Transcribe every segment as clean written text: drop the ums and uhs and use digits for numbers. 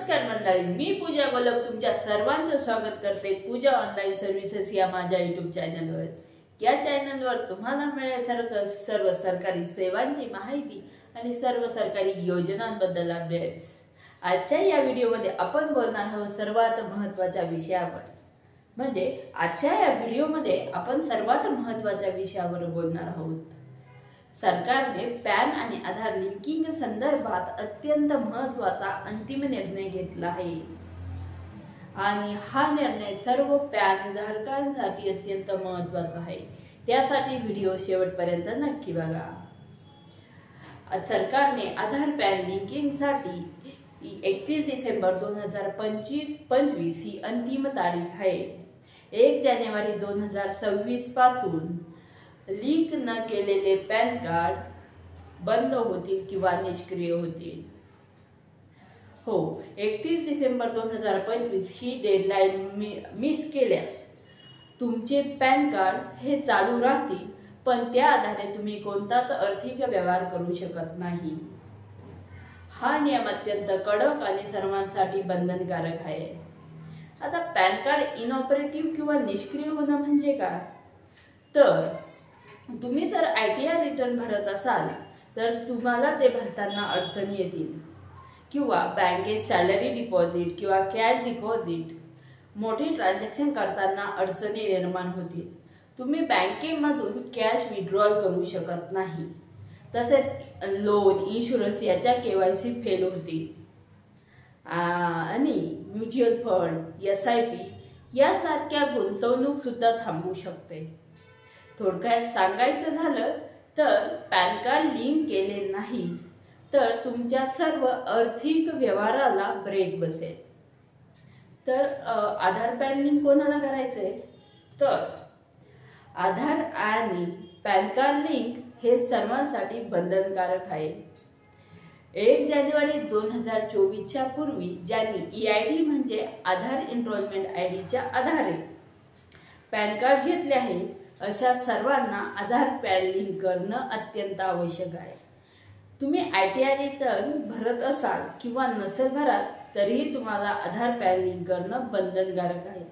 नमस्कार मंडळी, मी पूजा गोलप तुमच्या सर्वांचं स्वागत करते पूजा ऑनलाईन सर्व्हिसेस या माझ्या YouTube चॅनलवर। या चॅनलवर तुम्हाला मिळेल सर्व सरकारी सेवांची माहिती आणि सर्व सरकारी योजनांबद्दल अपडेट्स। आजच्या या व्हिडिओमध्ये आपण बोलणार आहोत सर्वात महत्त्वाच्या विषयावर। म्हणजे आजच्या या व्हिडिओमध्ये आपण सर्वात महत्त्वाच्या विषयावर बोलणार आहोत। सरकारने पॅन आणि आधार लिंकिंग संदर्भात अत्यंत महत्त्वाचा अंतिम निर्णय घेतला आहे आणि हा निर्णय सर्व पॅन धारकांसाठी अत्यंत महत्त्वाचा आहे। त्यासाठी व्हिडिओ शेवटपर्यंत नक्की बघा। सरकारने आधार पॅन लिंकिंग साठी 31 डिसेंबर 2025 ही अंतिम तारीख आहे। 1 जानेवारी 2026 पासून लिंक न केलेले पॅन कार्ड बंद होतील किंवा निष्क्रिय होतील। हो, 31 डिसेंबर 2025 ही डेडलाईन मिस केल्यास तुमचे पॅन कार्ड हे चालू राहतील, पण त्या आधारे तुम्ही कोणताच आर्थिक व्यवहार करू शकत नाही। हा नियम अत्यंत कडक आणि सर्वांसाठी बंधनकारक आहे। आता पॅन कार्ड इनऑपरेटिव्ह किंवा निष्क्रिय होणं म्हणजे काय? तर तुम्ही जर ITR रिटर्न भरत असाल तर तुम्हाला ते भरताना अडचणी येतील किंवा बँकेत सॅलरी डिपॉझिट किंवा कॅश डिपॉझिट मोठे ट्रान्झॅक्शन करताना अडचणी निर्माण होतील। तुम्ही बँकेमधून कॅश विड्रॉल करू शकत नाही। तसेच लोन, इन्शुरन्स याच्या KYC फेल होतील आणि म्युच्युअल फंड, SIP यासारख्या गुंतवणूक सुद्धा थांबू शकते। थोडक्यात सांगायचं झालं तर पॅन कार्ड लिंक केले नाही तर तुमच्या सर्व आर्थिक व्यवहाराला ब्रेक बसेल। तर आधार पॅन लिंक कोणाला करायचंय? तर आधार आणि पॅन कार्ड लिंक हे सर्वांसाठी बंधनकारक आहे। 1 जानेवारी 2024च्या पूर्वी ज्यांनी EID म्हणजे आधार एनरोलमेंट IDच्या आधारे पॅन कार्ड घेतले आहे अशा सर्वांना आधार पॅन लिंक करणं अत्यंत आवश्यक आहे। तुम्ही ITR रिटर्न भरत असाल किंवा नसेल भरत तरीही तुम्हाला आधार पॅन लिंक करणं बंधनकारक आहे।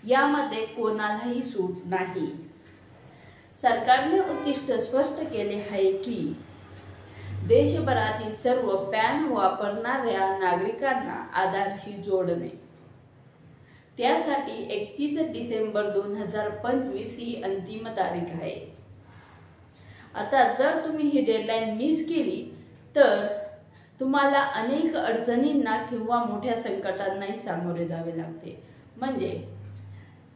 यामध्ये कोणालाही सूट नाही। सरकारने उद्दिष्ट स्पष्ट केले आहे की देशभरातील सर्व पॅन वापरणाऱ्या नागरिकांना आधारशी जोडणे। त्यासाठी 31 डिसेंबर 2025 ही अंतिम तारीख आहे। आता जर तुम्ही ही डेडलाईन मिस केली तर तुम्हाला अनेक अडचणींना किंवा मोठ्या संकटांनाही सामोरे जावे लागते। म्हणजे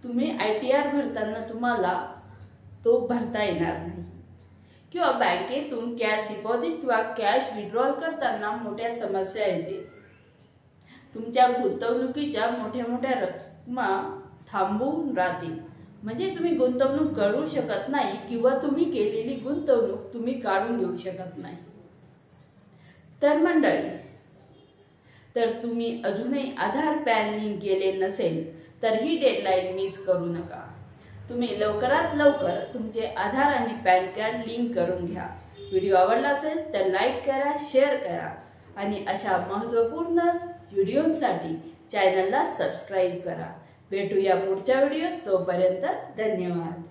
तुम्ही ITR भरताना तुम्हाला तो भरता येणार नाही किंवा बँकेतून कॅश डिपॉझिट किंवा कॅश विड्रॉल करताना मोठ्या समस्या येतील। तुमच्या गुंतवणुकीच्या मोठ्या रकमा थांबून राहतील। म्हणजे तुम्ही गुंतवणूक करू शकत नाही किंवा तुम्ही केलेली गुंतवणूक तुम्ही काढून घेऊ शकत नाही। तर मंडळी, तर तुम्ही अजूनही आधार पॅन लिंक केले नसेल तर ही डेडलाईन मिस करू नका। तुम्ही लवकरात लवकर तुमचे आधार आणि पॅन कार्ड लिंक करून घ्या। व्हिडिओ आवडला असेल तर लाईक करा, शेअर करा आणि अशा महत्त्वपूर्ण व्हिडिओसाठी चॅनलला सबस्क्राईब करा। भेटूया पुढच्या व्हिडिओत, तोपर्यंत धन्यवाद।